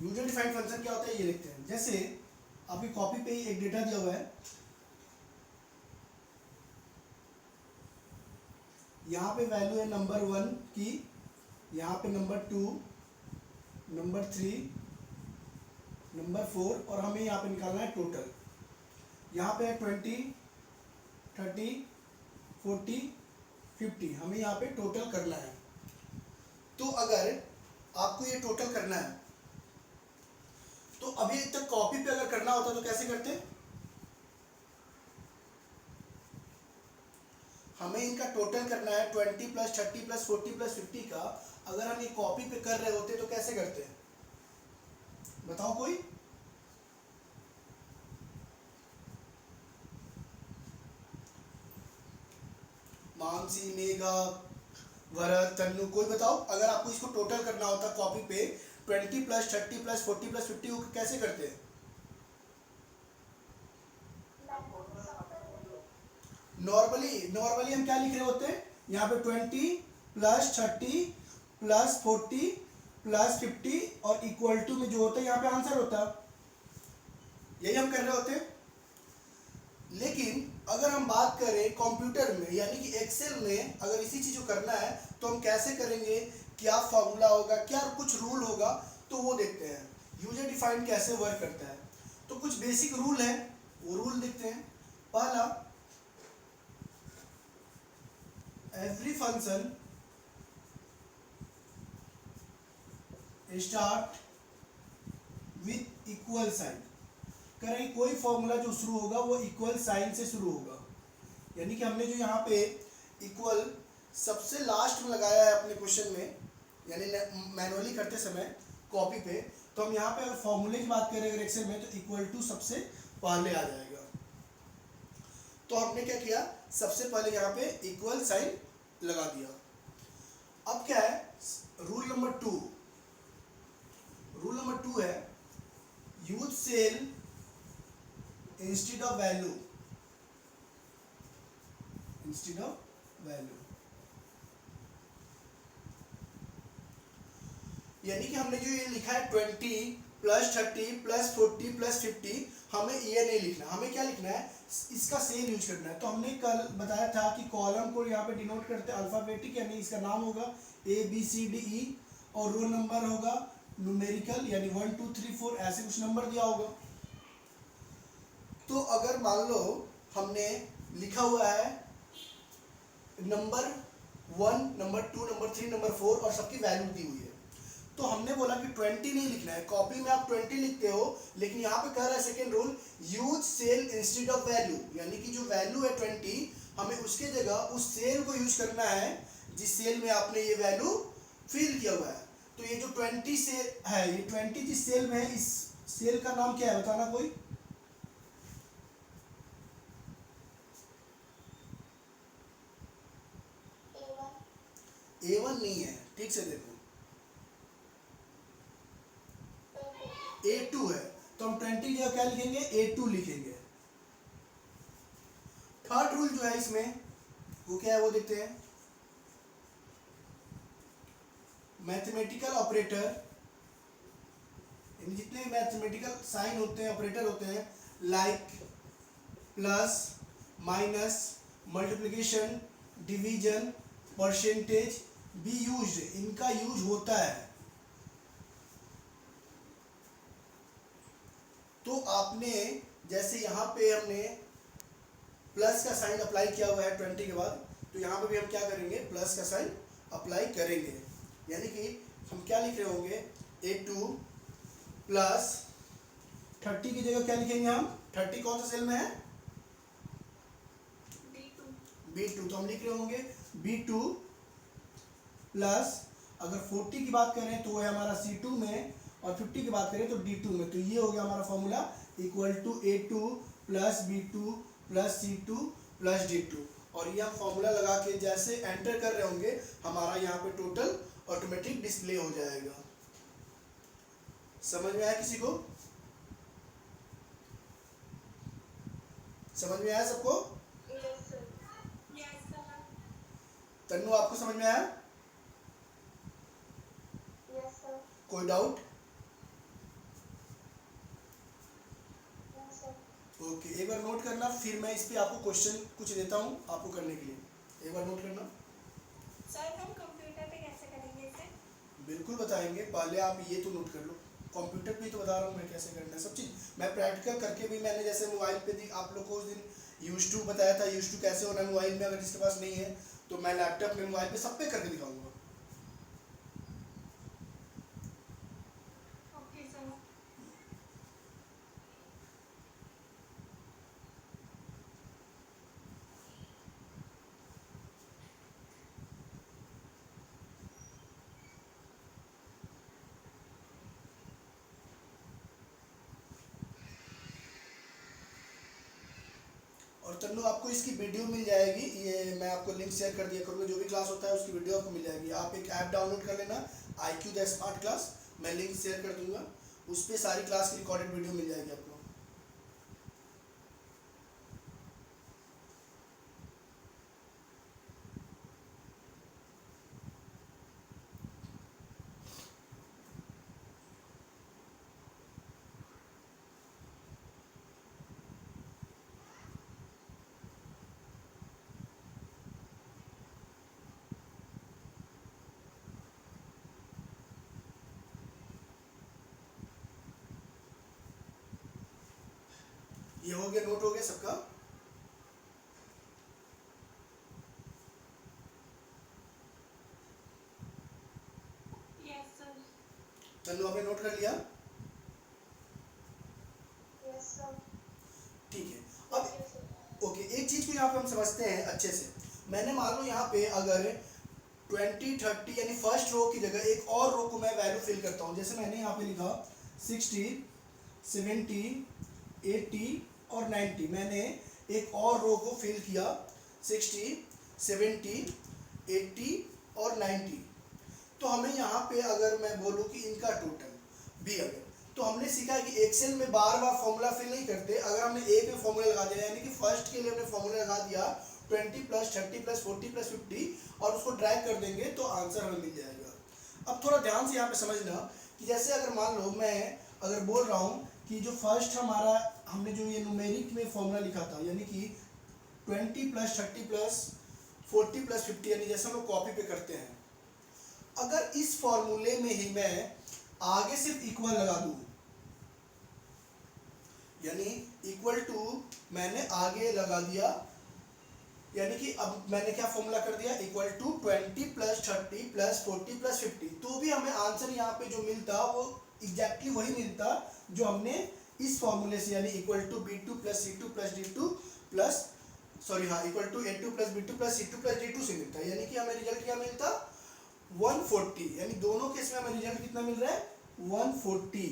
User defined function क्या होता है ये देखते हैं। जैसे आपकी कॉपी पे ही एक डेटा दिया हुआ है, यहाँ पे वैल्यू है नंबर 1 की, यहाँ पे नंबर 2, नंबर 3, नंबर 4 और हमें यहाँ पे निकालना है टोटल। यहाँ पे है 20, 30, 40, 50, हमें यहाँ पे टोटल करना है। तो अगर आपको ये टोटल करना है तो अभी तक कॉपी पे अगर करना होता तो कैसे करते? हमें इनका टोटल करना है 20 प्लस 30 प्लस 40 प्लस 50 का। अगर हम ये कॉपी पे कर रहे होते तो कैसे करते? बताओ कोई। मानसी, मेघा, भरत, तन्नू, कोई बताओ। अगर आपको इसको टोटल करना होता कॉपी पे 20 प्लस 30 प्लस 40 प्लस 50 को कैसे करते हैं? नॉर्मली हम क्या लिख रहे होते हैं? यहाँ पे 20 प्लस 30 प्लस 40 प्लस 50 और इक्वल टू में जो होता है यहाँ पे आंसर होता है, यही हम कर रहे होते हैं। लेकिन अगर हम बात करें कंप्यूटर में यानी कि एक्सेल में, अगर इसी चीज को करना है तो हम कैसे करेंगे, क्या फॉर्मूला होगा, क्या कुछ रूल होगा, तो वो देखते हैं यूजर डिफाइंड कैसे वर्क करता है। तो कुछ बेसिक रूल है, वो रूल देखते हैं। पहला, every function start with equal sign. करें कोई फॉर्मूला जो शुरू होगा वो इक्वल साइन से शुरू होगा, यानी कि हमने जो यहाँ पे इक्वल सबसे लास्ट में लगाया है अपने क्वेश्चन में, यानी मैनुअली करते समय कॉपी पे, तो हम यहाँ पे अगर फॉर्मूले की बात करें अगर एक्सेल में तो इक्वल टू सबसे पहले आ जाएगा। तो हमने क्या किया, सबसे पहले यहाँ पे इक्वल साइन लगा दिया। अब क्या है, रूल नंबर 2, रूल नंबर 2 है use cell instead of value, instead of value. यानी कि हमने जो ये लिखा है 20 प्लस 30 प्लस 40 प्लस 50, हमें ये नहीं लिखना, हमें क्या लिखना है, इसका सेल यूज करना है। तो हमने कल बताया था कि कॉलम को यहाँ पे डिनोट करते हैं अल्फाबेटिक, यानी इसका नाम होगा ABCDE और रो नंबर होगा न्यूमेरिकल, यानी 1 2 3 4 ऐसे कुछ नंबर दिया होगा। तो अगर मान लो हमने लिखा हुआ है नंबर 1, नंबर 2, नंबर 3, नंबर 4 और सबकी वैल्यू दी हुई है, तो हमने बोला कि 20 नहीं लिखना है। कॉपी में आप 20 लिखते हो, लेकिन यहाँ पे कह रहा है second rule use cell instead of value, यानी कि जो वैल्यू है 20, हमें उसके जगह उस सेल को यूज करना है जिस सेल में आपने ये वैल्यू फिल किया हुआ है। तो ये जो 20 से है, ये 20 जिस सेल में है, इस सेल का नाम क्या है बताना कोई। A1 नहीं है, ठीक से देखो, A2 है। तो हम 20 की जगह क्या लिखेंगे, A2 लिखेंगे। थर्ड रूल जो है इसमें वो क्या है वो देखते हैं। मैथमेटिकल ऑपरेटर, यानी जितने मैथमेटिकल साइन होते हैं, ऑपरेटर होते हैं, like plus, minus, multiplication, division, percentage be used, इनका यूज होता है। तो आपने जैसे यहाँ पे हमने प्लस का साइन अप्लाई किया हुआ है 20 के बाद, तो यहाँ पे भी हम क्या करेंगे, प्लस का साइन अप्लाई करेंगे। यानी कि हम क्या लिख रहे होंगे, A2 प्लस 30 की जगह क्या लिखेंगे हम, 30 कौन सा सेल में है, B2, तो हम लिख रहे होंगे B2 प्लस, अगर 40 की बात करें तो वो है हमारा C2 में, और 50 की बात करें तो D2 में। तो ये हो गया हमारा formula equal to A2 plus B2 plus C2 plus D2। और ये हम फॉर्मूला लगा के जैसे एंटर कर रहे होंगे, हमारा यहाँ पे टोटल ऑटोमेटिक डिस्प्ले हो जाएगा। समझ में आया किसी को, समझ में आया सबको? तन्नू आपको समझ में आया? कोई डाउट? ओके, एक बार नोट करना, फिर मैं इस पे आपको क्वेश्चन कुछ देता हूँ आपको करने के लिए, एक बार नोट करना। सर हम कंप्यूटर पे कैसे करेंगे इसे? बिल्कुल बताएंगे, पहले आप ये तो नोट कर लो। कंप्यूटर पे ही तो बता रहा हूँ मैं कैसे करना है सब चीज़। मैं प्रैक्टिकल करके भी, मैंने जैसे मोबाइल पे दी आप लोग को उस दिन यूज टू बताया था, यूज टू कैसे होना है मोबाइल में, अगर जिसके पास नहीं है तो मैं लैपटॉप में, मोबाइल पे सब पे करके दिखाऊंगा। Okay sir. और तन्नू, आपको इसकी वीडियो मिल जाएगी, ये मैं आपको लिंक शेयर कर दिया करूँगा, जो भी क्लास होता है उसकी वीडियो आपको मिल जाएगी। आप एक ऐप डाउनलोड कर लेना, IQ द स्मार्ट क्लास, मैं लिंक शेयर कर दूंगा, उस पर सारी क्लास की रिकॉर्डेड वीडियो मिल जाएगी आपको। ये हो गया, नोट हो गया सबका? Yes sir. तन्नू, आपने नोट कर लिया? Yes sir. ठीक है। अब ओके, एक चीज़ को यहाँ पे हम समझते हैं अच्छे से। मैंने मान लो यहाँ पे अगर 20 30 यानी फर्स्ट रो की जगह एक और रो को मैं वैल्यू फिल करता हूँ, जैसे मैंने यहाँ पे लिखा 60 70 80 और 90, मैंने एक और रो को फिल किया 60 70 80 और 90। तो हमें यहाँ पे अगर मैं बोलूँ कि इनका टोटल बी, अगर तो हमने सीखा कि एक्सेल में बार बार फॉर्मूला फिल नहीं करते। अगर हमने एक में फॉर्मूला लगा दिया, यानी कि फर्स्ट के लिए हमने फॉर्मूला लगा दिया 20 + 30 + 40 + 50 और उसको ड्रैग कर देंगे तो आंसर हमें मिल जाएगा। अब थोड़ा ध्यान से यहाँ पे समझना कि जैसे अगर मान लो मैं अगर बोल रहा हूँ कि जो फर्स्ट हमारा हमने जो ये न्यूमेरिक में फॉर्मूला लिखा था, यानी कि 20 + 30 + 40 + 50, यानी जैसे हम लोग कॉपी पे करते हैं, अगर इस फॉर्मूले में ही मैं आगे सिर्फ इक्वल लगा दूं, यानी इक्वल टू मैंने आगे लगा दिया, यानी कि अब मैंने क्या फॉर्मूला कर दिया, इक्वल टू 20 + 30 + 40 + 50, तो भी हमें आंसर यहाँ पे जो मिलता वो एग्जैक्टली वही मिलता जो हमने इस फॉर्मूले से, यानी equal to B2 + C2 + D2 plus sorry हाँ equal to A2 + B2 + C2 + D2 से मिलता है। यानी कि हमें रिजल्ट क्या मिलता 140, यानी दोनों केस में हमें रिजल्ट कितना मिल रहा है 140।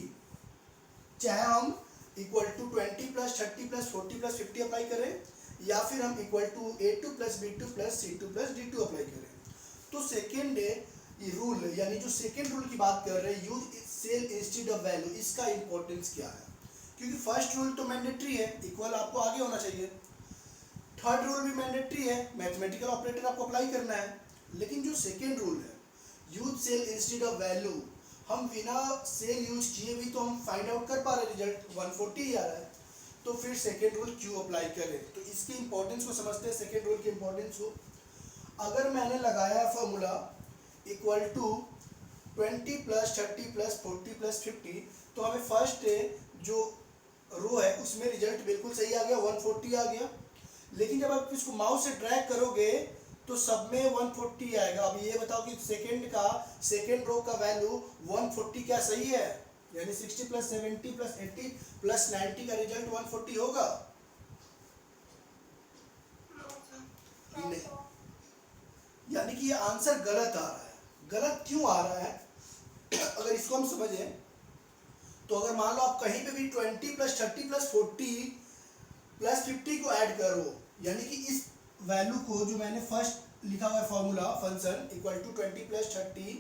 चाहे हम इक्वल टू 20 + 30 + 40 + 50 अप्लाई करें, या फिर हम equal to A2 + B2 + C2 + D2 apply करें। तो सेकेंड रूल, यानी जो सेकेंड रूल की बात कर रहे हैं, use cell instead of value, इसका इंपॉर्टेंस क्या है? क्योंकि फर्स्ट रूल तो मैंडेटरी है, इक्वल आपको आगे होना चाहिए। थर्ड रूल भी मैंडेटरी है, मैथमेटिकल ऑपरेटर आपको अप्लाई करना है। लेकिन जो सेकेंड रूल है, use cell instead of value, हम बिना सेल यूज किए भी तो हम फाइंड आउट कर पा रहे, रिजल्ट 140 ही आ रहा है। तो फिर सेकेंड रूल क्यों अप्लाई करें? तो इसके इंपॉर्टेंस को समझते हैं, सेकेंड रूल के इंपॉर्टेंस को। अगर मैंने लगाया फॉर्मूला इक्वल टू 20 + 30 + 40 + 50, तो हमें फर्स्ट जो रो है उसमें रिजल्ट बिल्कुल सही आ गया, 140 आ गया। लेकिन जब आप इसको माउस से ड्रैग करोगे तो सब में 140 आएगा। अब ये बताओ कि सेकेंड रो का वैल्यू 140 क्या सही है? यानी 60 + 70 + 80 + 90 का रिजल्ट 140 होगा? नहीं, यानी कि ये आंसर गलत आ रहा है। गलत क्यों आ रहा है? अगर इसको हम समझें तो अगर मान लो आप कहीं पे भी 20 + 30 + 40 + 50 को ऐड करो, यानी कि इस वैल्यू को जो मैंने फर्स्ट लिखा हुआ है फॉर्मूला फंक्शन इक्वल टू 20 + 30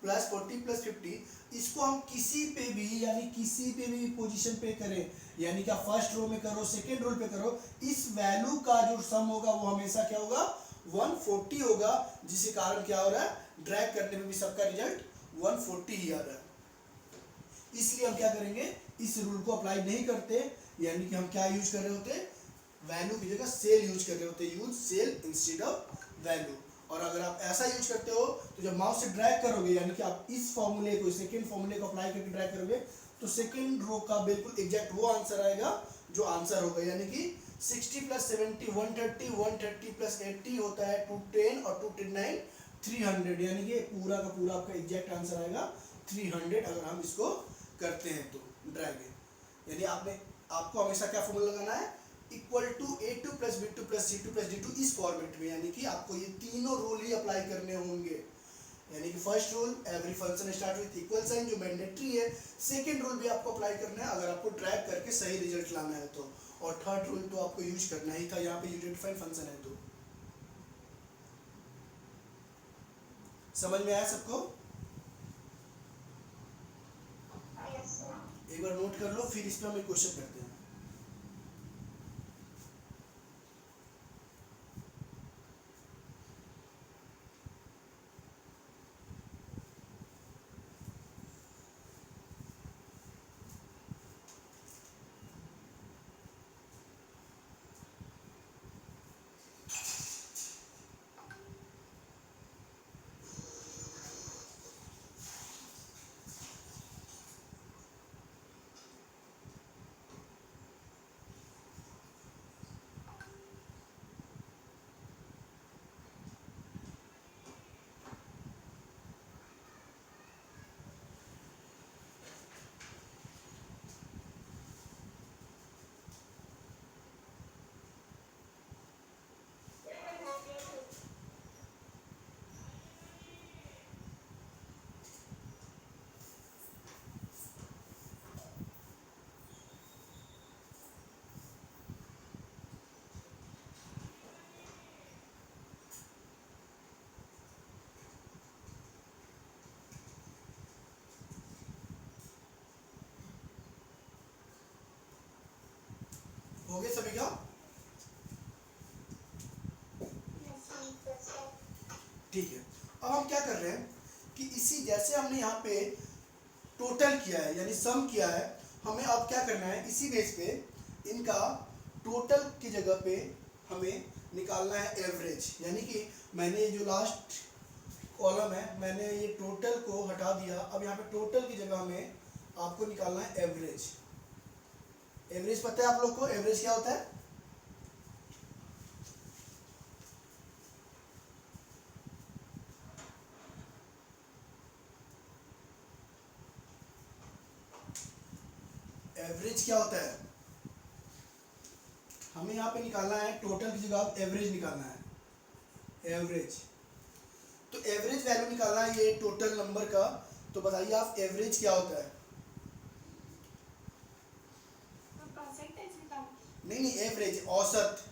+ 40 + 50, इसको हम किसी पे भी, यानी किसी पे भी पोजीशन पे करें, यानी कि आप फर्स्ट रो में करो सेकेंड रो पे करो, इस वैल्यू का जो सम होगा वो हमेशा क्या होगा 140 होगा। जिसके कारण क्या हो रहा है, ड्रैग करने में भी सबका रिजल्ट 140 ही आ रहा है। इसलिए हम क्या करेंगे, इस रूल को अप्लाई नहीं करते। यानी कि हम क्या यूज कर रहे होते, वैल्यू की जगह सेल यूज कर रहे होते, use cell instead of value. और अगर आप ऐसा यूज करते हो तो जब माउस से ड्रैग करोगे, यानी कि आप इस फॉर्मूले को, सेकंड फॉर्मूले को अप्लाई करके ड्रैग करोगे, तो सेकंड रो का बिल्कुल एग्जैक्ट वो आंसर आएगा जो आंसर होगा। यानी कि 60 प्लस 70 130, 130 प्लस 80 होता है 210 और 210 300, यानी कि पूरा का पूरा आपका एग्जैक्ट आंसर आएगा 300 अगर हम इसको करते हैं तो ड्रैग। यानी आपको हमेशा क्या फॉर्मूला लगाना है, equal to a2 plus b2 plus c2 plus d2 इस फॉर्मेट में। यानी कि आपको ये तीनों रूल ही अप्लाई करने होंगे। यानी कि first rule, every function start with equal sign, जो मैंडेटरी है। सेकंड रूल भी आपको अप्लाई करना है अगर आपको ड्रैग करके सही रिजल्ट लाना है तो। और थर्ड रूल तो आपको यूज करना ही था, यहाँ पे यूनिट डिफाइंड फंक्शन है तो। समझ में आया सबको? एक बार नोट कर लो, फिर इस पर हम एक क्वेश्चन करते हैं। हो गए सभी का? ठीक है। अब हम क्या कर रहे हैं कि इसी जैसे हमने यहाँ पे टोटल किया है यानी सम किया है, हमें अब क्या करना है, इसी बेस पे इनका टोटल की जगह पे हमें निकालना है एवरेज। यानी कि मैंने जो लास्ट कॉलम है, मैंने ये टोटल को हटा दिया। अब यहाँ पे टोटल की जगह हमें आपको निकालना है एवरेज। एवरेज पता है आप लोग को, एवरेज क्या होता है? एवरेज क्या होता है? हमें यहाँ पे निकालना है टोटल की जगह एवरेज निकालना है, एवरेज। तो एवरेज वैल्यू निकालना है ये टोटल नंबर का। तो बताइए आप एवरेज क्या होता है? परसेंटेज निकाल। नहीं, एवरेज औसत।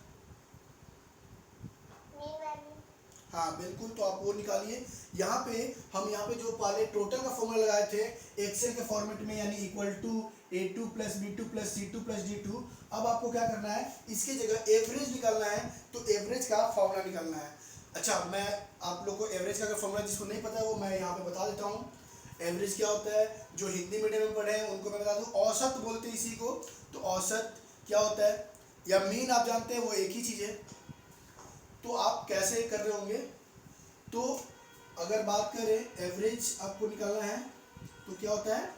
हाँ बिल्कुल, तो आप वो निकालिए। यहाँ पे जो पहले टोटल का फॉर्मूला लगाए थे एक्सेल के फॉर्मेट में, यानी equal to a2 plus b2 plus c2 plus d2। अब आपको क्या करना है, इसके जगह एवरेज निकालना है। तो एवरेज का फॉर्मूला निकालना है। अच्छा, मैं आप लोग को एवरेज का अगर फॉर्मूला जिसको नहीं पता है वो मैं यहाँ पे बता देता हूँ। एवरेज क्या होता है, जो हिंदी मीडियम में पढ़े हैं उनको मैं बता दूँ, औसत बोलते हैं इसी को। तो औसत क्या होता है, या मीन आप जानते हैं, वो एक ही चीज़ है। तो आप कैसे कर रहे होंगे, तो अगर बात करें एवरेज आपको निकालना है तो क्या होता है,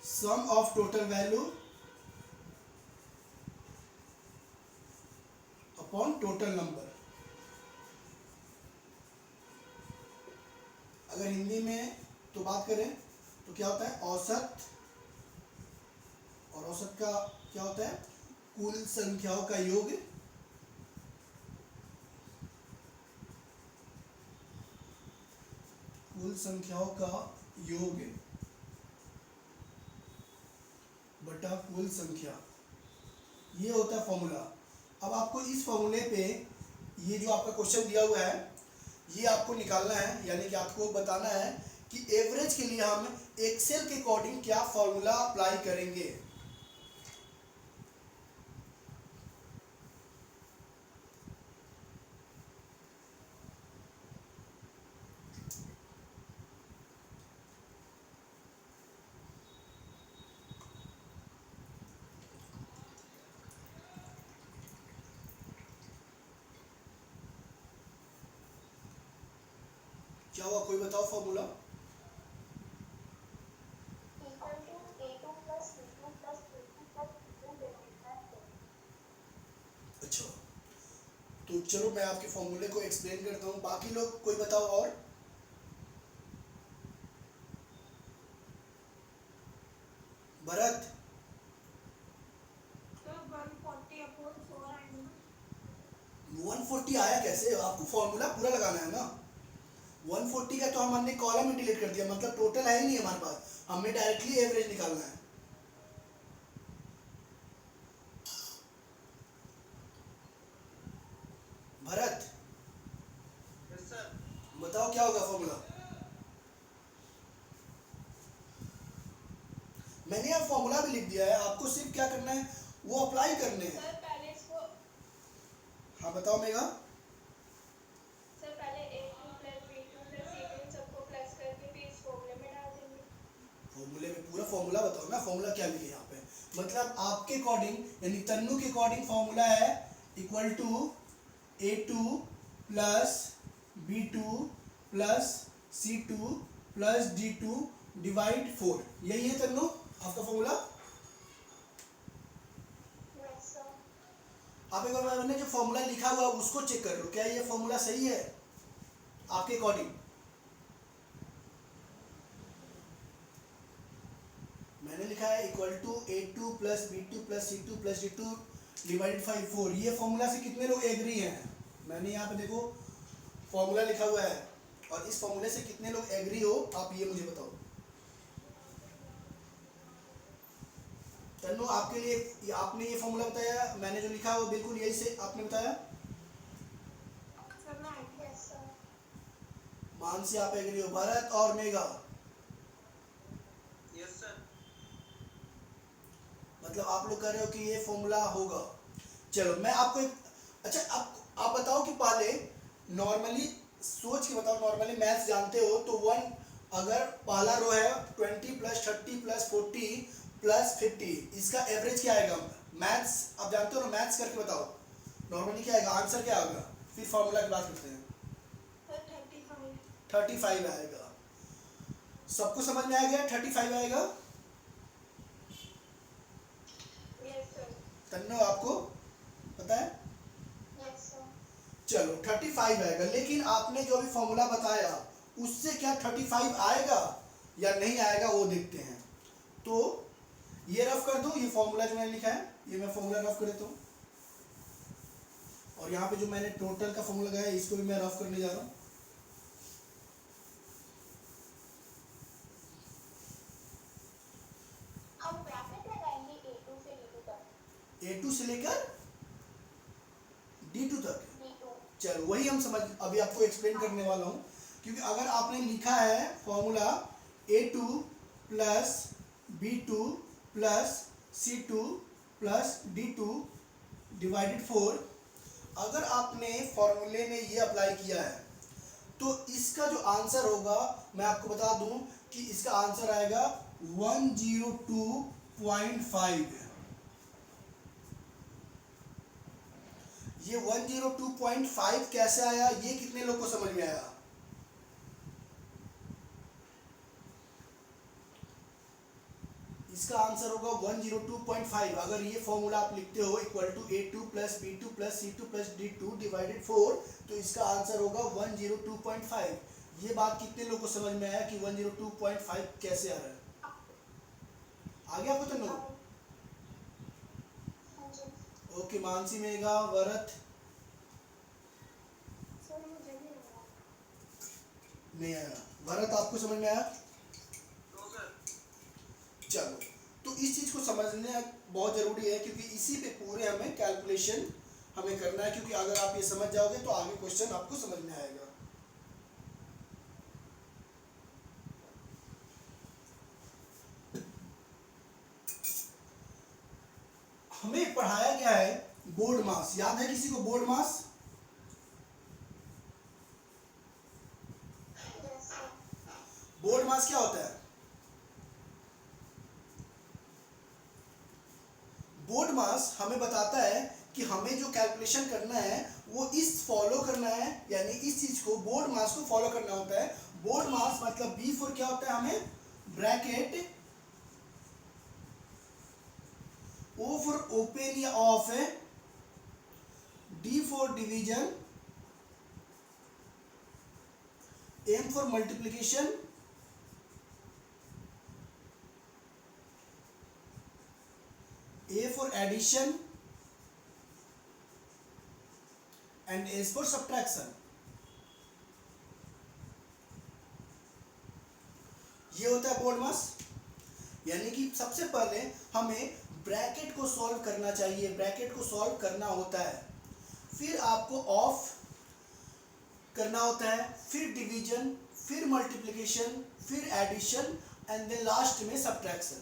sum of total value upon total number. अगर हिंदी में तो बात करें तो क्या होता है, औसत। और औसत का क्या होता है, कुल संख्याओं का योग। कुल संख्याओं का योग बटा कुल संख्या, ये होता है फॉर्मूला। अब आपको इस फॉर्मूले पे ये जो आपका क्वेश्चन दिया हुआ है ये आपको निकालना है। यानी कि आपको बताना है कि एवरेज के लिए हम एक्सेल के अकॉर्डिंग क्या फॉर्मूला अप्लाई करेंगे। क्या हुआ, कोई बताओ formula. Equal to A2 plus B2 plus C2 plus D2 divide by 4। अच्छा, तो चलो मैं आपके फॉर्मूले को एक्सप्लेन करता हूँ, बाकी लोग कोई बताओ और। भरत, तो 140 अपॉन 4 आएगा ना। 140 आया कैसे, आपको फॉर्मूला पूरा लगाना है ना। 140 का तो हमने कॉलम ही डिलीट कर दिया, मतलब टोटल है ही नहीं हमारे पास, हमें डायरेक्टली एवरेज निकालना है। भरत बताओ क्या होगा फॉर्मूला। मैंने यहाँ फॉर्मूला भी लिख दिया है, आपको सिर्फ क्या करना है, वो अप्लाई करने हैं। सर पहले इसको हाँ बताओ मेगा। सर पहले A2 plus B2 plus C2 इन सबको प्लस करके फिर इस फॉर्मूले में डाल देंगे। फॉर्मूले में पूरा फॉर्मूला बताओ ना, फॉर्मूला क्या लिखे यहाँ पे, मतलब आपके अकॉर्डिंग यानी तन्नू के अकॉर्डिंग फॉर्मूला है equal to A2 plus B2 plus C2 plus D2 divide 4, यही है तन्नू आपका फॉर्मूला। Yes sir. आप एक बार मैंने जो फॉर्मूला लिखा हुआ है उसको चेक कर लो, क्या ये फॉर्मूला सही है आपके अकॉर्डिंग। मैंने लिखा है equal to A2 plus B2 plus C2 plus D2 divide by 4, ये फॉर्मूला से कितने लोग एग्री हैं। मैंने यहाँ पे देखो फॉर्मूला लिखा हुआ है, और इस फॉर्मूले से कितने लोग एग्री हो आप ये मुझे बताओ। तन्नू आपके लिए आपने ये फॉर्मूला बताया, मैंने जो लिखा वो बिल्कुल यही से आपने बताया। सर मैं यस सर। मानसी आप एग्री हो, भरत और मेगा यस सर। मतलब आप लोग कह रहे हो कि ये फॉर्मूला होगा। चलो मैं आपको एक, अच्छा आप बताओ कि पहले नॉर्मली सोच के बताओ, नॉर्मली मैथ्स जानते हो तो वन, अगर पहला रो है 20 प्लस 30 प्लस 40 प्लस 50, इसका एवरेज क्या आएगा। मैथ्स आप जानते हो ना, मैथ्स करके बताओ नॉर्मली क्या आएगा, आंसर क्या आएगा, फिर फॉर्मूला की बात करते हैं। सर 35। 35 आएगा, सबको समझ में आ गया 35 आएगा। Yes sir. तन्नो आपको पता है। Yes sir. चलो 35 आएगा, लेकिन आपने जो भी फॉर्मूला बताया उससे क्या 35 आएगा या नहीं आएगा वो देखते हैं। तो ये रफ कर दो, ये फॉर्मूला जो मैंने लिखा है ये मैं फॉर्मूला रफ कर देता हूँ, और यहाँ पे जो मैंने टोटल का फॉर्मूला लगाया है इसको भी मैं रफ करने जा रहा हूँ। हम ब्रैकेट लगाएंगे A2 से D2 तक। A2 से लेकर D2 तक। D2। चलो वही हम समझ अभी आपको एक्सप्लेन करने वाला हूँ, क्योंकि अगर आपने लिखा है formula A2 plus B2 plus C2 plus D2 divided 4, अगर आपने फॉर्मूले में ये अप्लाई किया है तो इसका जो आंसर होगा मैं आपको बता दूं कि इसका आंसर आएगा 102.5। ये 102.5 कैसे आया, ये कितने लोग को समझ में आया। इसका आंसर होगा 102.5। अगर ये फॉर्मूला आप लिखते हो equal to A2 plus B2 plus C2 plus D2 divided 4, तो इसका आंसर होगा 102.5। ये बात कितने लोगों को समझ में आया कि 102.5 कैसे आ रहा है, आ गया आपको तन्नू। हाँ जी। ओके मानसी मेगा वरत सर मुझे नहीं लगा। नहीं आया, भरत आपको समझ में आया। No sir. चलो तो इस चीज को समझना बहुत जरूरी है, क्योंकि इसी पे पूरे हमें कैलकुलेशन हमें करना है, क्योंकि अगर आप ये समझ जाओगे तो आगे क्वेश्चन आपको समझ में आएगा। हमें पढ़ाया गया है बोर्ड मास, याद है किसी को board mass. Yes sir. Board mass क्या होता है, बोर्ड मास हमें बताता है कि हमें जो कैलकुलेशन करना है वो इस फॉलो करना है, यानी इस चीज को बोर्ड मास को फॉलो करना होता है। बोर्ड मास मतलब बी फॉर क्या होता है हमें ब्रैकेट, ओ फॉर ओपन या ऑफ है, D for division, M for multiplication, A for addition and S for subtraction. ये होता है बोर्ड मास। यानी कि सबसे पहले हमें ब्रैकेट को सॉल्व करना चाहिए, ब्रैकेट को सॉल्व करना होता है, फिर आपको ऑफ करना होता है, फिर डिवीजन, फिर मल्टीप्लिकेशन, फिर एडिशन एंड देन लास्ट में सब्ट्रैक्शन।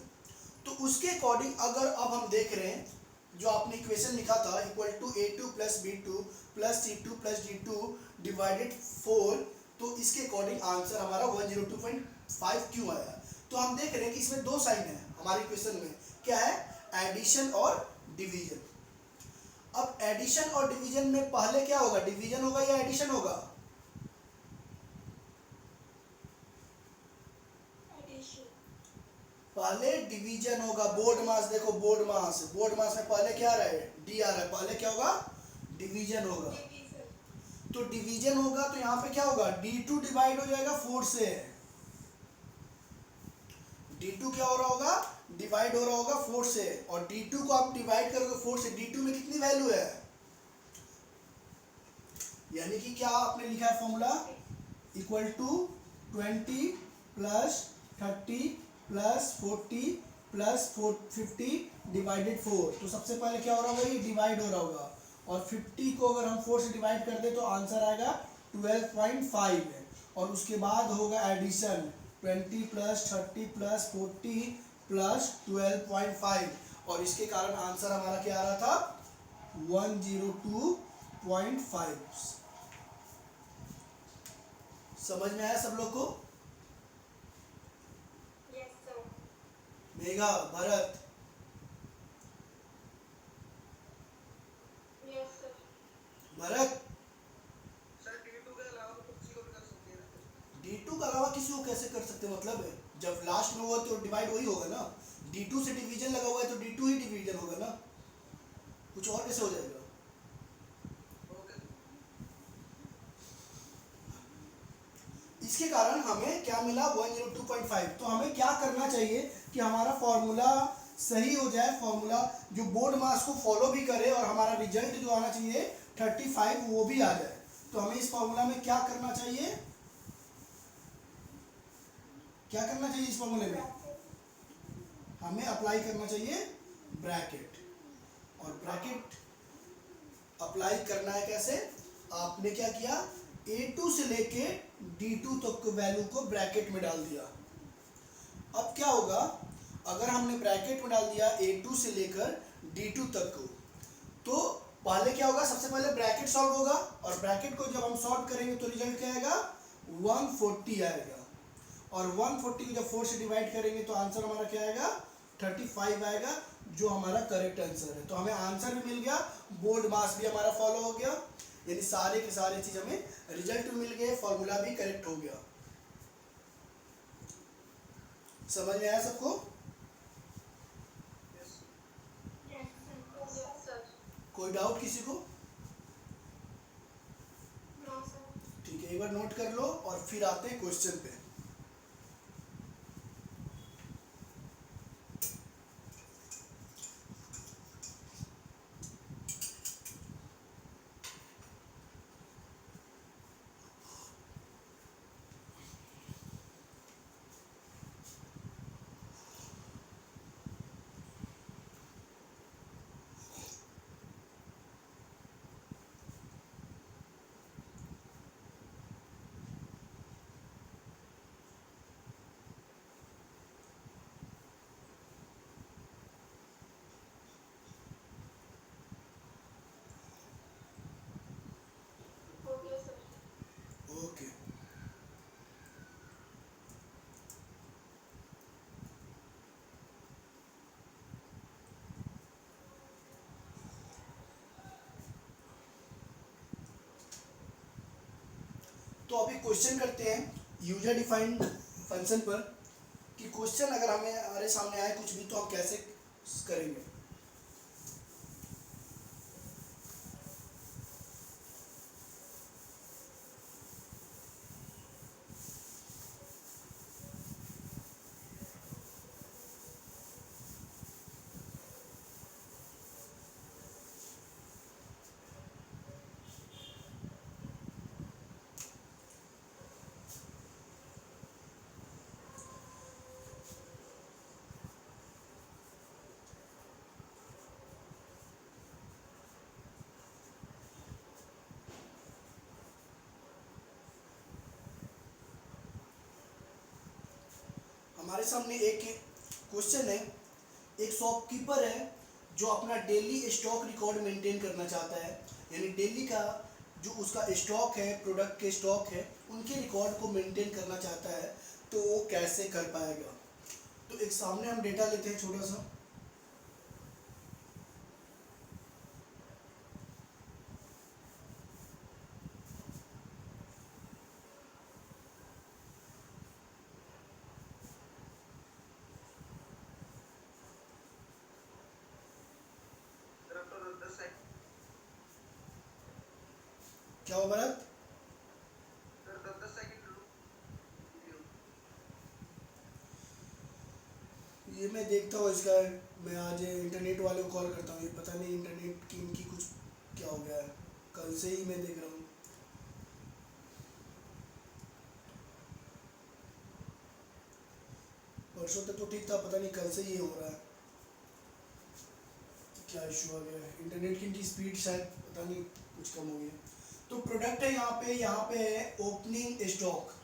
तो उसके अकॉर्डिंग अगर अब हम देख रहे हैं जो आपने इक्वेशन लिखा था equal to a2 plus b2 plus c2 plus d2 divided 4, तो इसके अकॉर्डिंग आंसर हमारा 102.5 क्यों आया। तो हम देख रहे हैं कि इसमें दो साइन है हमारे इक्वेशन में, क्या है एडिशन और डिवीजन। अब एडिशन और डिवीजन में पहले क्या होगा, डिवीजन होगा या एडिशन होगा? एडिशन। पहले डिवीजन होगा। बोर्ड मास देखो, बोर्ड मास में पहले क्या आ रहा है डी आ रहा है, पहले क्या होगा डिवीजन होगा। डिवीजन। तो डिवीजन होगा तो यहाँ पे क्या होगा d2 डिवाइड हो जाएगा 4 से, d2 क्या हो रहा होगा डिवाइड हो रहा होगा 4 से, और d2 को आप डिवाइड करोगे 4 से, d2 में कितनी वैल्यू है, यानी कि क्या आपने लिखा है formula equal to 20 plus 30 plus 40 plus 50 divided 4। तो सबसे पहले क्या हो रहा होगा, ये डिवाइड हो रहा होगा, और 50 को अगर हम 4 से डिवाइड कर दे तो आंसर आएगा 12.5 है, और उसके बाद होगा एडिशन 20 प्लस 30 प्लस 40 प्लस 12.5, और इसके कारण आंसर हमारा क्या आ रहा था 102.5। समझ में आया सब लोग को? Yes sir. Megha, Bharat, yes sir. Bharat sir D2 के अलावा तो किसी को भी कर सकते हैं। d2 के अलावा किसी को कैसे कर सकते हैं, मतलब जब लास्ट में हुआ तो डिवाइड वही होगा ना, d2 से डिवीजन लगा हुआ है तो d2 ही डिवीजन होगा ना, कुछ और कैसे हो जाएगा। ओके। इसके कारण हमें क्या मिला 102.5। तो हमें क्या करना चाहिए कि हमारा फॉर्मूला सही हो जाए, फॉर्मूला जो बोर्ड मास को फॉलो भी करे और हमारा रिजल्ट जो आना चाहिए 35 वो भी आ जाए। तो हमें इस फॉर्मूला में क्या करना चाहिए, क्या करना चाहिए इस फॉर्मूले में, हमें अप्लाई करना चाहिए ब्रैकेट। और ब्रैकेट अप्लाई करना है कैसे, आपने क्या किया a2 से लेके d2 तक वैल्यू को ब्रैकेट में डाल दिया। अब क्या होगा, अगर हमने ब्रैकेट में डाल दिया a2 से लेकर d2 तक को, तो पहले क्या होगा, सबसे पहले ब्रैकेट सॉल्व होगा, और ब्रैकेट को जब हम सॉल्व करेंगे तो रिजल्ट क्या आएगा 140 आएगा, और 140 को जब 4 से डिवाइड करेंगे तो आंसर हमारा क्या आएगा 35 आएगा, जो हमारा करेक्ट आंसर है। तो हमें आंसर भी मिल गया, बोर्ड मास भी हमारा फॉलो हो गया, यानी सारे के सारे चीज हमें रिजल्ट भी मिल गए, फॉर्मूला भी करेक्ट हो गया। समझ में आया सबको? यस। Yes sir. कोई डाउट किसी को? No sir. ठीक है, एक बार नोट कर लो और फिर आते हैं क्वेश्चन पे। हो गया सर। ओके, तो अभी क्वेश्चन करते हैं। यूजर डिफाइंड फंक्शन पर कि क्वेश्चन अगर हमारे सामने आए कुछ भी तो हम कैसे करेंगे। हमारे सामने एक क्वेश्चन है, एक शॉपकीपर है जो अपना डेली स्टॉक रिकॉर्ड मेंटेन करना चाहता है, यानी डेली का जो उसका स्टॉक है, प्रोडक्ट के स्टॉक है, उनके रिकॉर्ड को मेंटेन करना चाहता है, तो वो कैसे कर पाएगा। तो एक सामने हम डेटा लेते हैं छोटा सा, सर अब तो 10 सेकंड क्या हो भरत? Sir 10 second video. ये मैं देखता हूँ इसका, मैं आज इंटरनेट वाले को कॉल करता हूँ, ये पता नहीं इंटरनेट की इनकी कुछ क्या हो गया है, कल से ही मैं देख रहा हूँ। परसों तक तो ठीक था, पता नहीं कल से ये हो रहा है, क्या इशू आ गया है। इंटरनेट की इनकी स्पीड शायद पता नहीं कुछ कम हो गई है। तो प्रोडक्ट है यहाँ पे है ओपनिंग स्टॉक।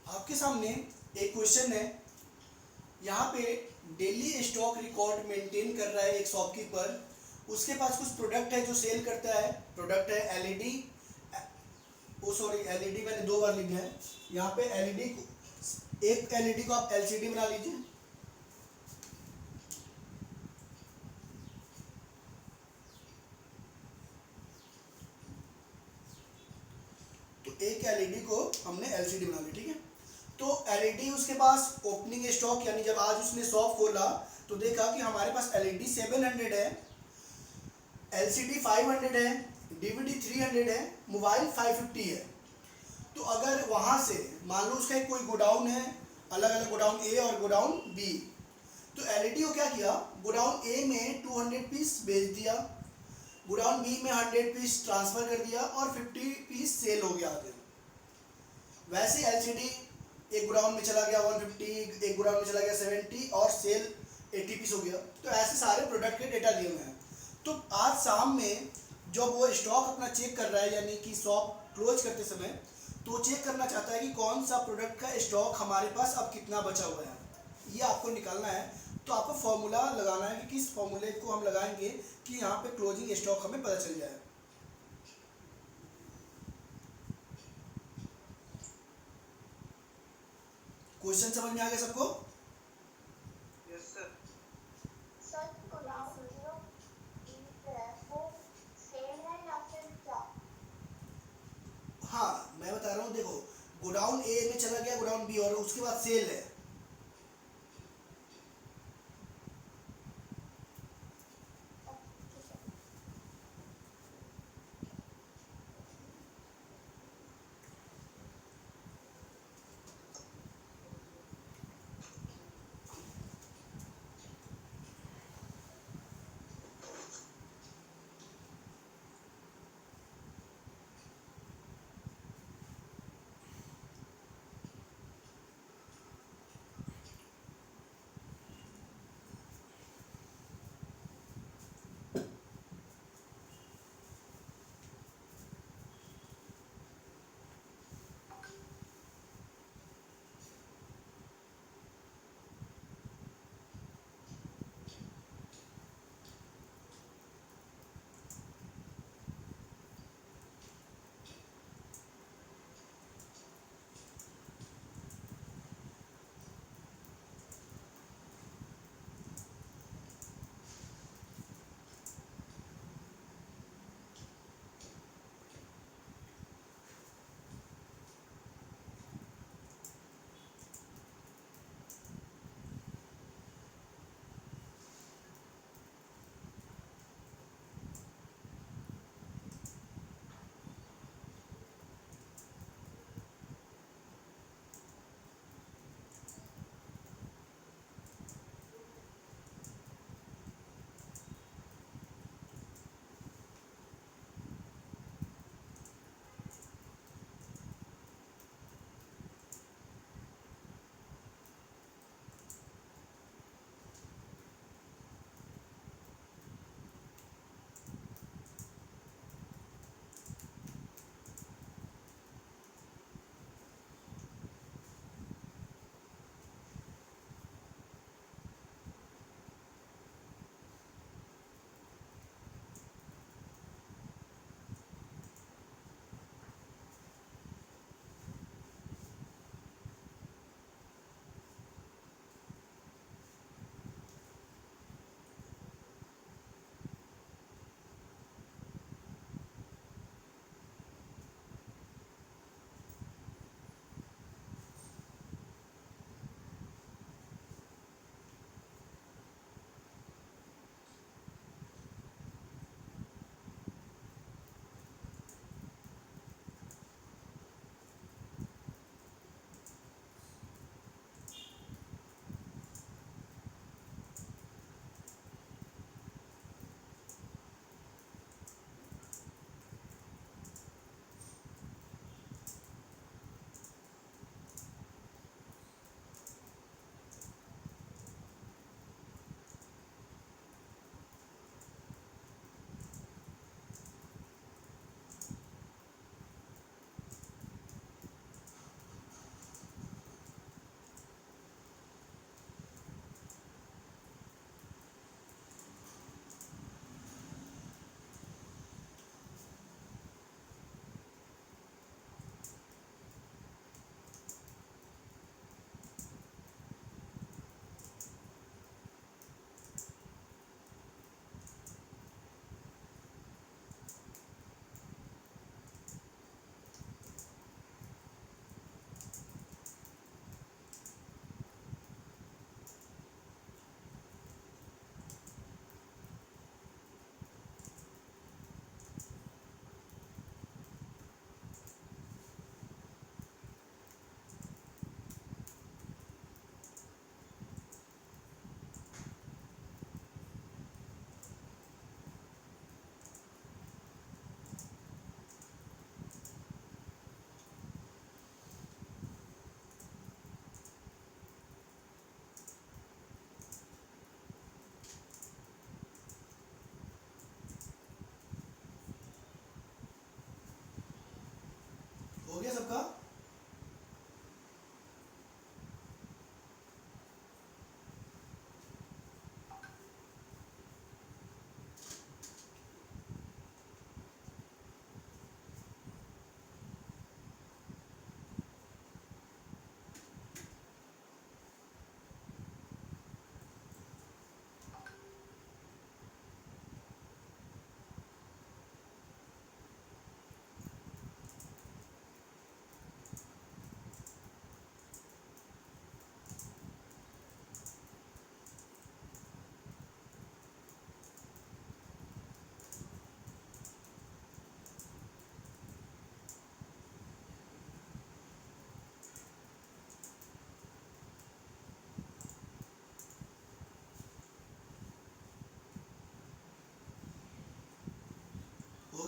आपके सामने एक क्वेश्चन है, यहाँ पे डेली स्टॉक रिकॉर्ड मेंटेन कर रहा है एक शॉपकीपर, उसके पास कुछ प्रोडक्ट है जो सेल करता है। प्रोडक्ट है एलईडी, ओ सॉरी एलईडी मैंने 2 बार लिख दिया है। यहाँ पे एलईडी, एक एलईडी को आप एलसीडी बना लीजिए, तो एक एलईडी को हमने एलसीडी बना ली, ठीक है। तो एलईडी उसके पास ओपनिंग स्टॉक, यानी जब आज उसने शॉप खोला तो देखा कि हमारे पास एलईडी 700 है, एलसीडी 500 है, डीवीडी 300 है, मोबाइल 550 है। तो अगर वहाँ से मान लो उसका एक कोई गोडाउन है, अलग अलग गोडाउन ए और गोडाउन बी, तो एलईडी को क्या किया, गोडाउन ए में 200 पीस बेच दिया, गोडाउन बी में 100 पीस ट्रांसफ़र कर दिया और 50 पीस सेल हो गया आगे। वैसे एलसीडी एक गोडाउन में चला गया 150, एक गोडाउन में चला गया 70 और सेल 80 पीस हो गया। तो ऐसे सारे प्रोडक्ट के डेटा लिए हुए हैं। तो आज शाम में जब वो स्टॉक अपना चेक कर रहा है, यानी कि शॉप क्लोज करते समय, तो चेक करना चाहता है कि कौन सा प्रोडक्ट का स्टॉक हमारे पास अब कितना बचा हुआ है, ये आपको निकालना है। तो आपको फॉर्मूला लगाना है कि किस फॉर्मूले को हम लगाएंगे कि यहाँ पे क्लोजिंग स्टॉक हमें पता चल जाए। क्वेश्चन समझ में आ गया सबको? Yes sir. सर गोडाउन जो है वो सेल है या फिर क्या? हाँ मैं बता रहा हूँ, देखो गोडाउन ए में चला गया, गोडाउन बी, और उसके बाद सेल है। ठीक है।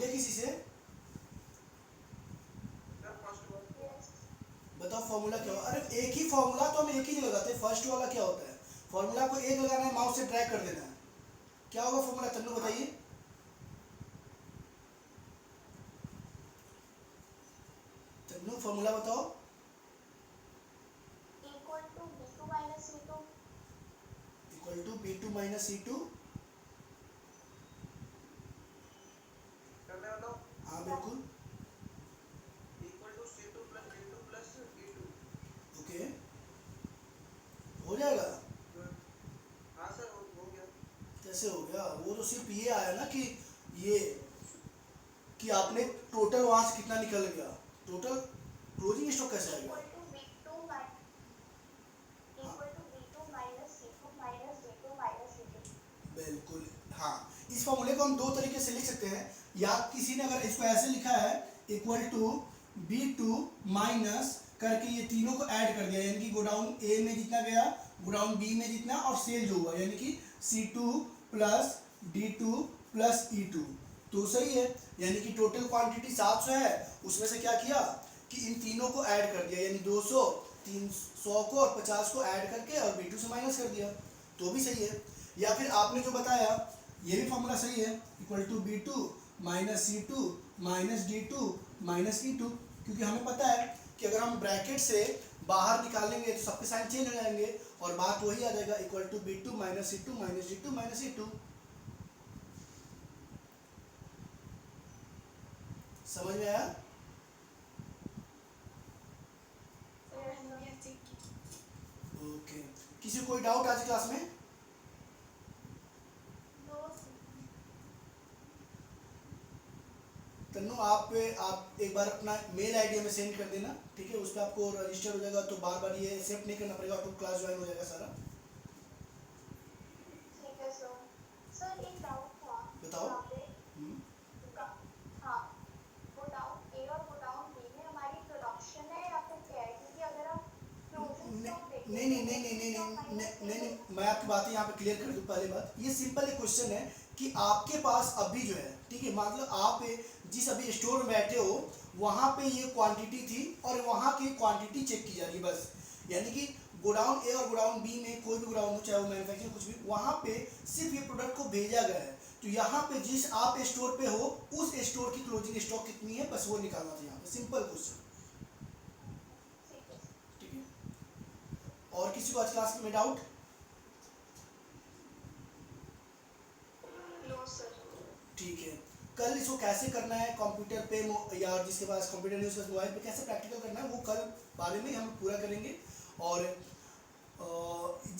गया किसी से? सर फर्स्ट वन यस बताओ फॉर्मूला क्या होगा? अरे एक ही फॉर्मूला तो हम एक ही जगह लगाते हैं। फर्स्ट वाला क्या होता है? फॉर्मूला को एक लगाना है, माउस से ड्रैग कर देना है। क्या होगा फॉर्मूला? तन्नू बताइए। तन्नू फॉर्मूला बताओ। Equal to b2 minus c2 equal to b2 minus c2। करने बताओ हाँ बिल्कुल। Equal to C2 plus D2 plus E2। Okay, हो जाएगा। हाँ सर हो गया। कैसे हो गया? वो तो सिर्फ ये आया ना कि ये कि आपने टोटल वहां से कितना निकल गया। टोटल क्लोजिंग स्टॉक कैसे आएगा? Equal to b2 minus c2 minus d2 minus c2। बिल्कुल। हाँ, इस फॉर्मूले को हम दो तरीके से लिख सकते हैं। या किसी ने अगर इसको ऐसे लिखा है इक्वल टू b2 माइनस करके ये तीनों को ऐड कर दिया, यानी कि गोडाउन ए में जितना गया, गोडाउन बी में जितना, और सेल जो हुआ, यानी कि C2 plus D2 plus E2। तो सही है, यानी कि टोटल क्वांटिटी 700 है, उसमें से क्या किया कि इन तीनों को ऐड कर दिया, यानी 200, 300 को और 50 को ऐड करके और B2 से माइनस कर दिया, तो भी सही है। या फिर आपने जो बताया ये भी फॉर्मूला सही है, equal to B2 minus C2 minus D2 minus E2, क्योंकि हमें पता है कि अगर हम ब्रैकेट से बाहर निकालेंगे तो सबके साइन चेंज हो जाएंगे और बात वही आ जाएगा, equal to B2 minus C2 minus D2 minus E2। समझ में आया? ओके, किसी को कोई डाउट आज क्लास में? तन्नू आप एक बार अपना मेल आईडी में सेंड कर देना, ठीक है? उस पर आपको रजिस्टर हो जाएगा, तो बार बार ये एक्सेप्ट नहीं करना पड़ेगा, ऑटो क्लास ज्वाइन हो जाएगा सारा। ठीक है सर। सर एक डाउट था बताओ। यहाँ पे। हम्म, हाँ, गोडाउन ए और गोडाउन बी में हमारी प्रोडक्शन है या फिर क्या है? क्योंकि अगर हम क्लोजिंग स्टॉक देखें नहीं नहीं नहीं नहीं नहीं नहीं नहीं नहीं नहीं, मैं आपकी बातें यहाँ पे क्लियर कर दूँ। पहले बात, ये सिंपल एक क्वेश्चन है कि आपके पास अभी जो है, ठीक है, मतलब आप जिस अभी स्टोर में बैठे हो वहाँ पे ये क्वांटिटी थी और वहाँ की क्वांटिटी चेक की जा रही है बस। यानी कि गोडाउन ए और गोडाउन बी में कोई भी गोडाउन हो, चाहे वो मैन्युफैक्चरिंग कुछ भी, वहाँ पे सिर्फ ये प्रोडक्ट को भेजा गया है। तो यहाँ पे जिस आप स्टोर पे हो उस स्टोर की क्लोजिंग स्टॉक कितनी है, बस वो निकालना था यहाँ पे। सिंपल क्वेश्चन, ठीक है? और किसी को आज क्लास में डाउट? No sir. ठीक है, कल इसको कैसे करना है कंप्यूटर पे या जिसके पास कंप्यूटर नहीं उसके मोबाइल पे कैसे प्रैक्टिकल करना है, वो कल बारे में हम पूरा करेंगे। और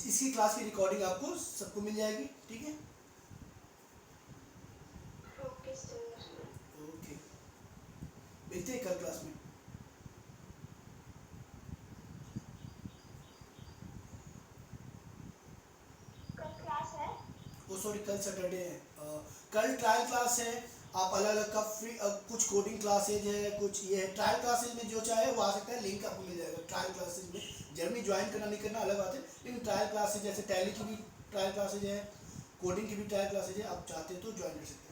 इसकी क्लास की रिकॉर्डिंग आपको सबको मिल जाएगी, ठीक है? Okay sir. ओके, मिलते हैं कल क्लास में। कल क्लास है? ओ सॉरी, कल सैटरडे है। कल ट्रायल क्लास है। आप अलग अलग का फ्री कुछ कोडिंग क्लासेज है, कुछ ये है। ट्रायल क्लासेज में जो चाहे वो आ सकता है, लिंक आपको मिल जाएगा ट्रायल क्लासेज में। जर्नी ज्वाइन करना नहीं करना अलग बात है, लेकिन ट्रायल क्लासेज जैसे टैली की भी ट्रायल क्लासेज है, कोडिंग की भी ट्रायल क्लासेज है, आप चाहते हैं तो ज्वाइन कर सकते हैं।